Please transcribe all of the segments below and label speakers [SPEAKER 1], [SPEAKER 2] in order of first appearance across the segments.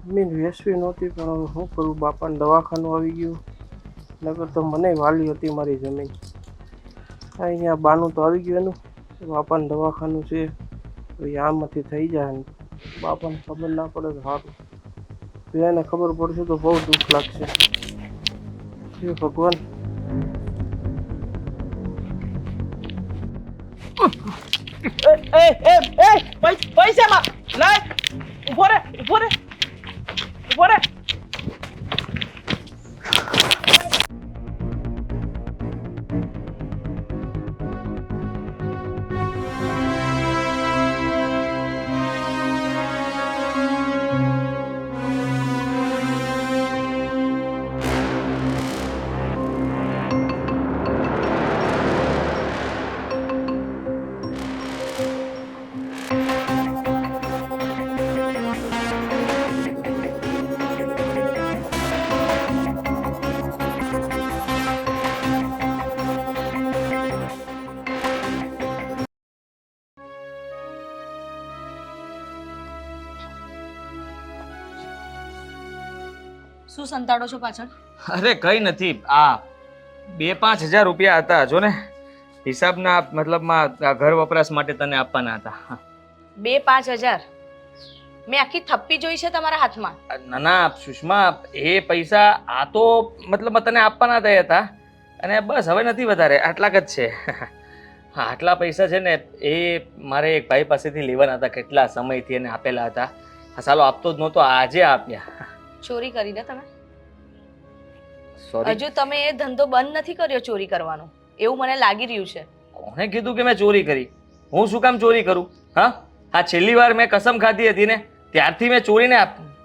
[SPEAKER 1] જમીન વેચવી નહોતી પણ હવે શું કરું, બાપાને દવાખાનું આવી ગયું. નગર તો મને વાલી હતી મારી જમીન. અહીંયા બાનું તો આવી ગયું એનું, બાપાને દવાખાનું છે. તો આમાંથી થઈ જાય ને બાપાને ખબર ના પડે તો સારું. એને ખબર પડશે તો બહુ દુઃખ લાગશે. હે ભગવાન.
[SPEAKER 2] પૈસા માં લાય, ઉભો રે ઉભો રે ઉભો રે.
[SPEAKER 3] શું સંતાડો છો પાછળ?
[SPEAKER 4] અરે કઈ નથી, આ 2-5 હજાર રૂપિયા હતા જો ને, હિસાબના મતલબમાં આ ઘર વપરાશ માટે તને આપવાના હતા.
[SPEAKER 3] 2-5 હજાર? મેં આખી થપ્પી જોઈ છે તમારા હાથમાં.
[SPEAKER 4] ના ના સુષ્મા, એ પૈસા આ તો મતલબ તને આપવાના હતા અને બસ, હવે નથી વધારે, આટલાક જ છે. હા, આટલા પૈસા છે ને એ મારે એક ભાઈ પાસેથી લેવાના હતા, કેટલા સમયથી એને આપેલા હતા. આ સાલો આપતો જ નહોતો, આજે આપ્યા.
[SPEAKER 3] ચોરી કરી ને તમે?
[SPEAKER 4] સોરી.
[SPEAKER 3] હજુ તમે એ ધંધો બંધ નથી કર્યો ચોરી કરવાનો, એવું મને લાગી રહ્યું છે.
[SPEAKER 4] કોણે કીધું કે મેં ચોરી કરી? હું શું કામ ચોરી કરું? હા, આ છેલ્લી વાર મેં કસમ ખાધી હતી ને ત્યારથી મેં ચોરીને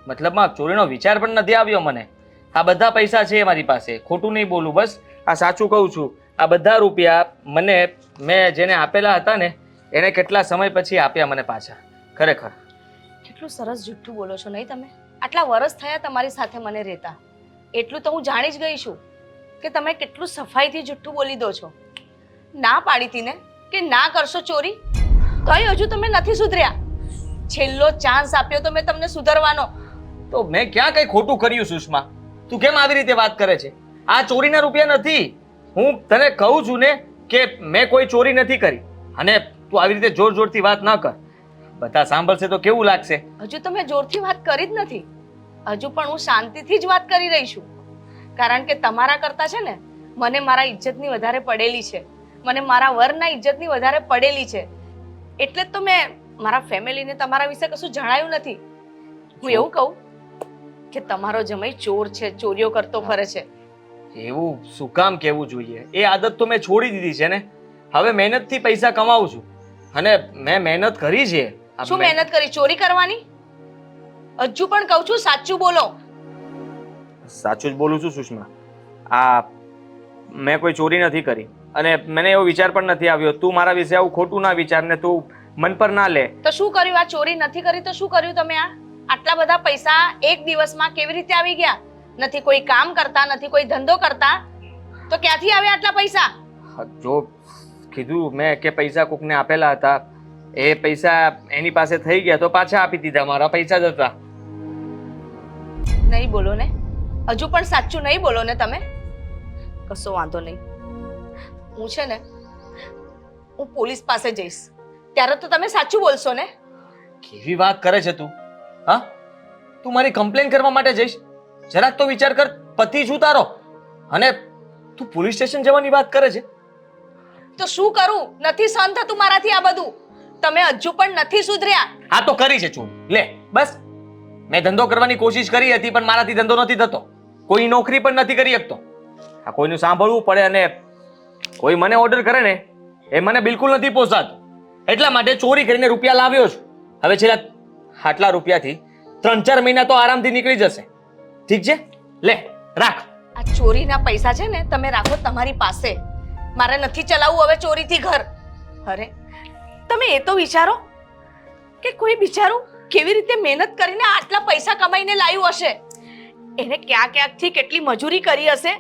[SPEAKER 4] મતલબમાં ચોરીનો વિચાર પણ નથી આવ્યો મને. આ બધા પૈસા છે મારી પાસે, ખોટું નહીં બોલું, બસ આ સાચું કહું છું. આ બધા રૂપિયા મેં જેને આપેલા હતા ને એને કેટલા સમય પછી આપ્યા મને પાછા. ખરેખર
[SPEAKER 3] કેટલું સરસ જુઠ્ઠું બોલો છો નહીં તમે? આટલા વર્ષ થયા તમારી સાથે મને રહેતા, એટલું તો હું જાણી જ ગઈ છું કે તમે કેટલું સફાઈથી જુઠ્ઠું બોલી દો છો. ના પાડી હતી ને કે ના કરશો ચોરી, તોય હજુ તમે નથી સુધર્યા. છેલ્લો ચાન્સ આપ્યો તો મેં તમને સુધરવાનો.
[SPEAKER 4] તો મેં ક્યાં કઈ ખોટું કર્યું સુષ્મા? તું કેમ આવી રીતે વાત કરે છે? આ ચોરીના રૂપિયા નથી. હું તને કહું છું ને કે મેં કોઈ ચોરી નથી કરી, અને તું આવી રીતે જોર જોરથી વાત ન કર. બધા સાંભળશે તો કેવું લાગશે?
[SPEAKER 3] હજુ તો મેં જોરથી વાત કરી જ નથી, હજુ પણ હું શાંતિથી જ વાત કરી રહી છું. કારણ કે તમારા કરતા છે ને મને મારા ઇજ્જતની વધારે પડેલી છે, મને મારા વરના ઇજ્જતની વધારે પડેલી છે. એટલે જ તો મેં મારા ફેમિલીને તમારા વિશે કશું જણાયું નથી. હું એવું કહું કે તમારો જમાઈ ચોર છે, ચોરીઓ કરતો ફરે છે.
[SPEAKER 4] એવું શું કામ કહેવું જોઈએ? એ આદત તો મેં છોડી દીધી છે ને. હવે મહેનતથી પૈસા કમાઉં છું અને મેં મહેનત કરી છે.
[SPEAKER 3] શું મહેનત કરી? ચોરી કરવાની? હજુ પણ કહું છું સાચું બોલો.
[SPEAKER 4] સાચું જ બોલું છું સુષ્મા. આ મેં કોઈ ચોરી નથી કરી અને મને એવો વિચાર પણ નથી આવ્યો. તું મારા વિશે આવું ખોટું ના વિચાર ને તું મન પર ના લે.
[SPEAKER 3] તો શું કર્યું? આ ચોરી નથી કરી તો શું કર્યું તમે? આટલા બધા પૈસા એક દિવસમાં કેવી રીતે આવી ગયા? નથી કોઈ કામ કરતા, નથી કોઈ ધંધો કરતા, તો ક્યાંથી આવ્યા આટલા પૈસા?
[SPEAKER 4] જો કીધું મેં કે પૈસા કોકને આપેલા હતા, એ પૈસા એની પાસે થઈ ગયા તો પાછા આપી દીધા. મારા પૈસા જ હતા.
[SPEAKER 3] નહીં બોલો ને, હજુ પણ સાચું નહીં બોલો ને તમે? કશો વાંધો નહીં, હું છે ને હું પોલીસ પાસે જઈશ, ત્યારે તો તમે સાચું બોલશો ને?
[SPEAKER 4] કેવી વાત કરે છે તું? હા, તું મારી કમ્પ્લેન કરવા માટે જઈશ? જરાક તો વિચાર કર, પતિ છું તારો અને તું પોલીસ સ્ટેશન જવાની વાત કરે છે?
[SPEAKER 3] તો શું કરું? નથી સહન થતું મારાથી આ બધું. તમે હજુ પણ નથી સુધર્યા.
[SPEAKER 4] હા તો કરી છે ચોરી, લે બસ. મેં ધંધો કરવાની કોશિશ કરી હતી પણ મારાથી ધંધો નથી થતો, કોઈ નોકરી પણ નથી કરી શકતો. આ કોઈનું સાંભળવું પડે અને કોઈ મને ઓર્ડર કરે ને એ મને બિલકુલ નથી પોસાતું. એટલા માટે ચોરી કરીને રૂપિયા લાવ્યો છું. હવે છેલ્લા આટલા રૂપિયાથી 3-4 મહિના તો આરામથી નીકળી જશે. ઠીક છે, લે રાખ.
[SPEAKER 3] આ ચોરીના પૈસા છે ને તમે રાખો તમારી પાસે, મારે નથી ચલાવવું હવે ચોરીથી ઘર. અરે તમે એ તો વિચારો કે કોઈ બિચારું કેવી રીતે મહેનત કરીને આટલા પૈસા કમાઈને લાવ્યું હશે. એને ક્યાંકથી કેટલી મજૂરી કરી હશે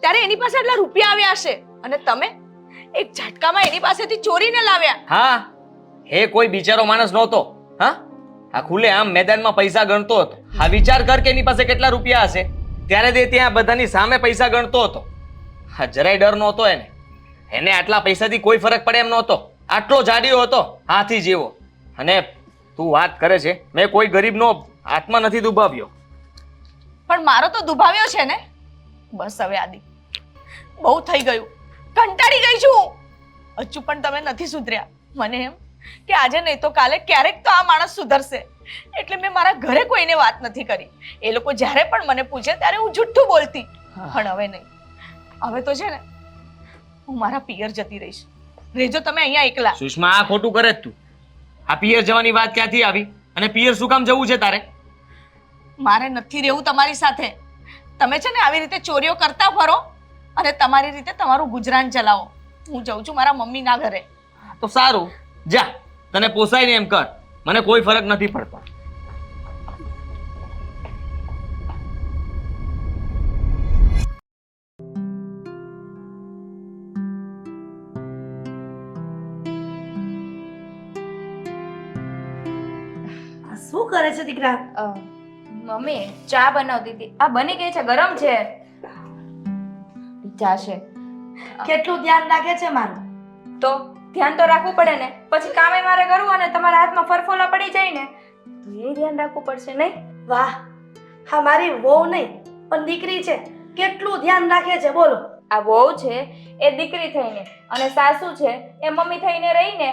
[SPEAKER 3] ત્યારે એની પાસે આટલા રૂપિયા આવ્યા હશે, અને તમે એક ઝટકામાં એની પાસેથી ચોરીને લાવ્યા.
[SPEAKER 4] હા, એ કોઈ બિચારો માણસ નહોતો. હા, આ ખુલે આમ મેદાનમાં પૈસા ગણતો હતો. આ વિચાર કર કે એની પાસે કેટલા રૂપિયા હશે. ત્યારે તે ત્યાં બધાની સામે પૈસા ગણતો હતો. હા, જરાય ડર નહોતો એને. એને આટલા પૈસાથી કોઈ ફરક પડે એમ નહોતો. આટલો જાડિયો હતો, હાથી જેવો. અને તું વાત કરે છે, મેં કોઈ ગરીબનો આત્મા નથી દુભાવ્યો.
[SPEAKER 3] પણ મારો તો દુભાવ્યો છે ને. બસ હવે આદિ, બહુ થઈ ગયું, કંટાળી ગઈ છું. હજુ પણ તમે નથી સુધર્યા. મને એમ કે આજે નહીં તો કાલે ક્યારેક તો આ માણસ સુધરશે. એટલે મેં મારા ઘરે કોઈને વાત નથી કરી. એ લોકો જ્યારે પણ મને પૂછે ત્યારે હું જુઠ્ઠું બોલતી. પણ હવે નહીં. હવે તો છે ને, હું મારા પિયર જતી રહીશ. રહેજો તમે અહીંયા એકલા.
[SPEAKER 4] સુષ્મા, આ ખોટું કરે જ તું. આ પિયર જવાની વાત ક્યાંથી આવી? અને પિયર શું કામ જવું છે તારે?
[SPEAKER 3] મારે નથી રહેવું તમારી સાથે. તમે છે ને આવી રીતે ચોરીઓ કરતા ફરો અને તમારી રીતે તમારું ગુજરાન ચલાવો. હું જાઉં છું મારા મમ્મીના ઘરે.
[SPEAKER 4] તો સારું, જા. તને પોસાય ને એમ કર. મને કોઈ ફરક નથી પડતો.
[SPEAKER 5] શું કરે છે દીકરા?
[SPEAKER 6] મમ્મી ચા બનાવતી હતી. આ બની ગઈ છે, ગરમ છે. ચા છે.
[SPEAKER 5] કેટલું ધ્યાન રાખે છે મારું?
[SPEAKER 6] તો ધ્યાન તો રાખવું પડે ને. પછી કામે મારે કરવું અને તમારા હાથમાં ફરફોલા પડી જાય ને તો એ ધ્યાન રાખવું પડશે નહીં?
[SPEAKER 5] વાહ, હા મારી વહુ નહીં પણ દીકરી છે, કેટલું ધ્યાન રાખે છે બોલો.
[SPEAKER 6] આ વહુ છે એ દીકરી થઈને અને સાસુ છે એ મમ્મી થઈને રહીને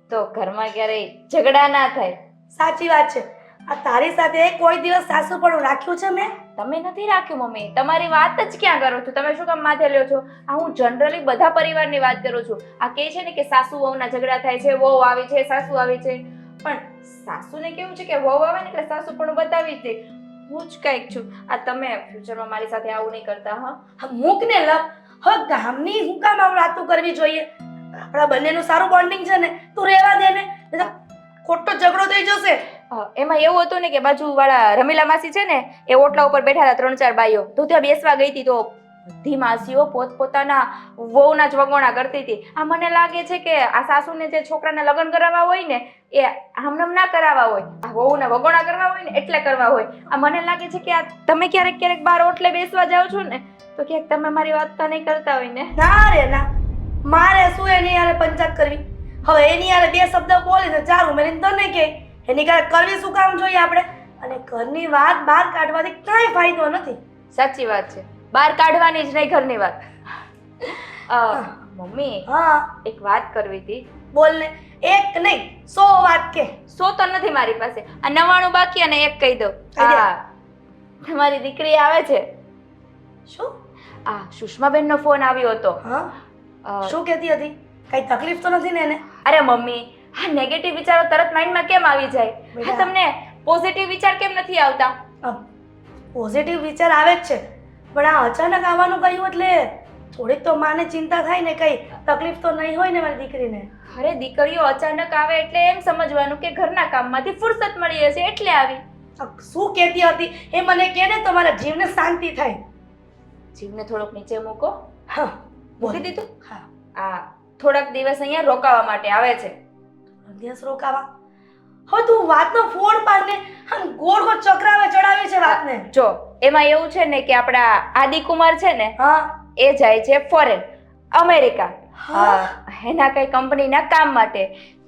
[SPEAKER 6] તો ઘરમાં ક્યારેય ઝઘડા ના થાય.
[SPEAKER 5] સાચી વાત છે. આ તારી સાથે કોઈ દિવસ સાસુ પણ રાખ્યું છે મેં?
[SPEAKER 6] તમે નથી રાખ્યું મમ્મી. તમારી વાત જ ક્યાં કરો છો? તમે શું કામ માથે લ્યો છો? આ હું જનરલી બધા પરિવારની વાત કરું છું. આ કહે છે ને કે સાસુ વહુના ઝઘડા થાય છે, વહુ આવી છે, સાસુ આવી છે. પણ સાસુને કેવું છે કે વહુ આવે ને એટલે સાસુ પણ બતાવી જ દે. હું જ કંઈક છું. આ તમે ફ્યુચરમાં મારી સાથે આવું નહીં કરતા. હા,
[SPEAKER 5] મૂક ને લપ. હવે ગામની શું કામ આમ વાતો કરવી જોઈએ? આપણા બંનેનું સારું બોન્ડિંગ છે ને, તું રહેવા દે ને, નહીં તો ખોટો ઝઘડો થઈ જશે.
[SPEAKER 6] એમાં એવું હતું ને કે બાજુ વાળા રમીલા માસી છે ને એ ઓટલા ઉપર બેઠા હતા 3-4 બાઈઓ. તો ત્યાં બેસવા ગઈ હતી તો બધી માસીઓ પોતપોતાના વહુના જ વગોણા કરતી હતી. આ મને લાગે છે કે આ સાસુને જે છોકરાને લગ્ન કરાવવા હોય ને એ આમનામ ના કરાવવા હોય, આ વહુના વગોણા કરવા હોય ને એટલે કરવા હોય. આ મને લાગે છે કે આ તમે ક્યારેક ક્યારેક બહાર ઓટલે બેસવા જાઓ છો ને તો ક્યાંક તમે મારી વાત તો નહીં કરતા હોય ને?
[SPEAKER 5] ના રે ના, મારે શું એની યાર પંચાયત કરવી? હવે એની યાર બે શબ્દ બોલી ને ચારું મેં તને કે એની કાંઈ કરવી શું કામ જોઈએ આપણે? અને ઘરની વાત બહાર કાઢવાથી કાંઈ ફાયદો નથી.
[SPEAKER 6] સાચી વાત છે, બહાર કાઢવાની જ નહીં ઘરની વાત. મમ્મી
[SPEAKER 5] હા,
[SPEAKER 6] એક વાત કરવી હતી.
[SPEAKER 5] બોલ ને. એક નહીં 100 વાત કે.
[SPEAKER 6] 100 તો નથી મારી પાસે. આ 99 બાકી અને એક કહી દો.
[SPEAKER 5] કહી દે.
[SPEAKER 6] હા, તમારી દીકરી આવે છે.
[SPEAKER 5] શું?
[SPEAKER 6] આ સુષ્માબેનનો ફોન આવ્યો હતો.
[SPEAKER 5] હા, શું કહેતી હતી? કઈ તકલીફ તો નથી ને એને?
[SPEAKER 6] અરે મમ્મી, આ નેગેટિવ વિચારો તરત માઇન્ડમાં કેમ આવી જાય?
[SPEAKER 5] બેટા.
[SPEAKER 6] હા, તમને પોઝિટિવ વિચાર કેમ નથી આવતા?
[SPEAKER 5] પોઝિટિવ વિચાર આવે જ છે પણ આ અચાનક આવવાનું કહ્યું એટલે થોડીક તો માને ચિંતા થાય ને, કઈ તકલીફ તો નહીં હોય ને મારી દીકરીને.
[SPEAKER 6] અરે દીકરીઓ અચાનક આવે એટલે એમ સમજવાનું કે ઘરના કામમાંથી ફુરસત મળી હશે એટલે આવી.
[SPEAKER 5] શું કહેતી હતી એ મને કહે ને, તમારા જીવને શાંતિ થાય.
[SPEAKER 6] જીવને થોડોક નીચે મૂકો.
[SPEAKER 5] હા, બોલ.
[SPEAKER 6] મૂકી દીધું?
[SPEAKER 5] હા,
[SPEAKER 6] આ થોડાક દિવસ અહીંયા રોકાવા માટે આવે છે.
[SPEAKER 5] દિવસ રોકાવા? હવે તું વાતનો ફોડ પાડ ને, આમ ગોળ ગોળ ચક્રાવે ચડાવે છે વાતને.
[SPEAKER 6] જો એમાં એવું છે ને કે આપણા આદિકુમાર છે ને
[SPEAKER 5] હા
[SPEAKER 6] એ જાય છે ફોરેન, અમેરિકા.
[SPEAKER 5] હા.
[SPEAKER 6] એના કઈ કંપનીના કામ માટે.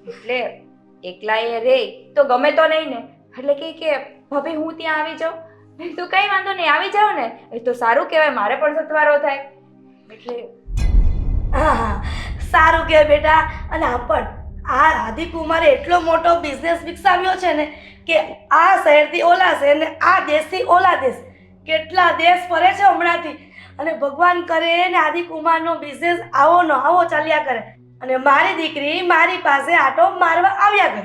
[SPEAKER 6] એટલે એકલા એ રે તો ગમે તો નહીં ને. એટલે કે ભાભી હું ત્યાં આવી જાઉં. મેં કીધું કઈ વાંધો નહીં, આવી જાવ ને એ તો સારું કહેવાય, મારે પણ સથવારો થાય. એટલે
[SPEAKER 5] હા હા, સારું કે બેટા. અને આમ પણ આ આદિકુમારે એટલો મોટો બિઝનેસ વિકસાવ્યો છે ને કે આ શહેરથી ઓલા શહેર ને આ દેશથી ઓલા દેશ, કેટલા દેશ ફરે છે હમણાંથી. અને ભગવાન કરે ને આદિકુમારનો બિઝનેસ આવો ન આવો ચાલ્યા કરે અને મારી દીકરી મારી પાસે આટો મારવા આવ્યા કરે.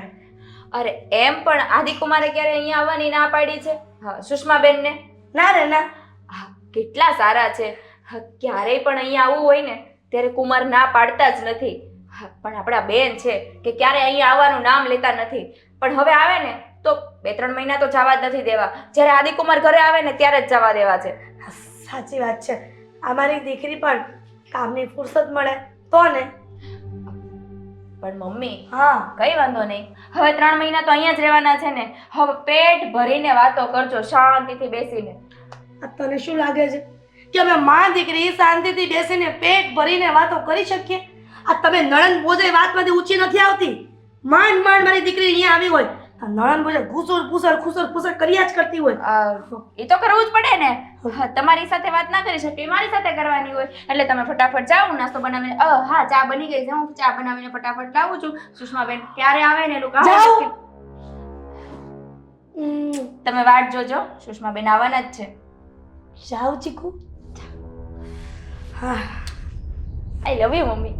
[SPEAKER 6] અરે એમ પણ આદિકુમારે ક્યારે અહીંયા આવવાની ના પાડી છે? હા, સુષ્માબેનને.
[SPEAKER 5] ના રે ના.
[SPEAKER 6] હા, કેટલા સારા છે. હા, ક્યારેય પણ અહીંયા આવવું હોય ને ત્યારે કુમાર ના પાડતા જ નથી. હા, પણ આપણા બેન છે કે ક્યારે અહીંયા આવવાનું નામ લેતા નથી. પણ હવે આવે ને તો 2-3 મહિના તો જવા જ નથી દેવા. જ્યારે આદિકુમાર ઘરે આવે ને ત્યારે જ જવા દેવા છે.
[SPEAKER 5] સાચી વાત છે. અમારી દીકરી પણ કામની ફુરસત મળે તો ને.
[SPEAKER 6] પણ મમ્મી
[SPEAKER 5] હા
[SPEAKER 6] કઈ વાંધો નહીં, હવે 3 મહિના તો અહીંયા જ રહેવાના છે ને. હવે પેટ ભરીને વાતો કરજો શાંતિથી બેસીને.
[SPEAKER 5] આ તને શું લાગે છે કે અમે માં દીકરી શાંતિથી બેસીને પેટ ભરીને વાતો કરી શકીએ? આ તમે નણંદ બોજે વાતમાંથી ઊંચી નથી આવતી. માંડ માંડ મારી દીકરી અહીંયા આવી હોય તો નણંદ બોજે ઘૂસર ફૂસર કર્યા જ કરતી હોય.
[SPEAKER 6] એ તો કરવું જ પડે ને. હા, તમારી સાથે વાત ના કરી શકે, મારી સાથે કરવાની હોય. એટલે તમે ફટાફટ જાઓ, નાસ્તો બનાવીને. હા, ચા બની ગઈ છે, હું ચા બનાવીને ફટાફટ લાવું છું. સુષ્માબેન ક્યારે આવે ને એનું કામ.
[SPEAKER 5] જાઓ.
[SPEAKER 6] તમે વાટ જોજો, સુષ્માબેન આવવાના જ છે.
[SPEAKER 5] જાઓ ચીકુ. હા
[SPEAKER 6] આઈ લવ યુ મમ્મી.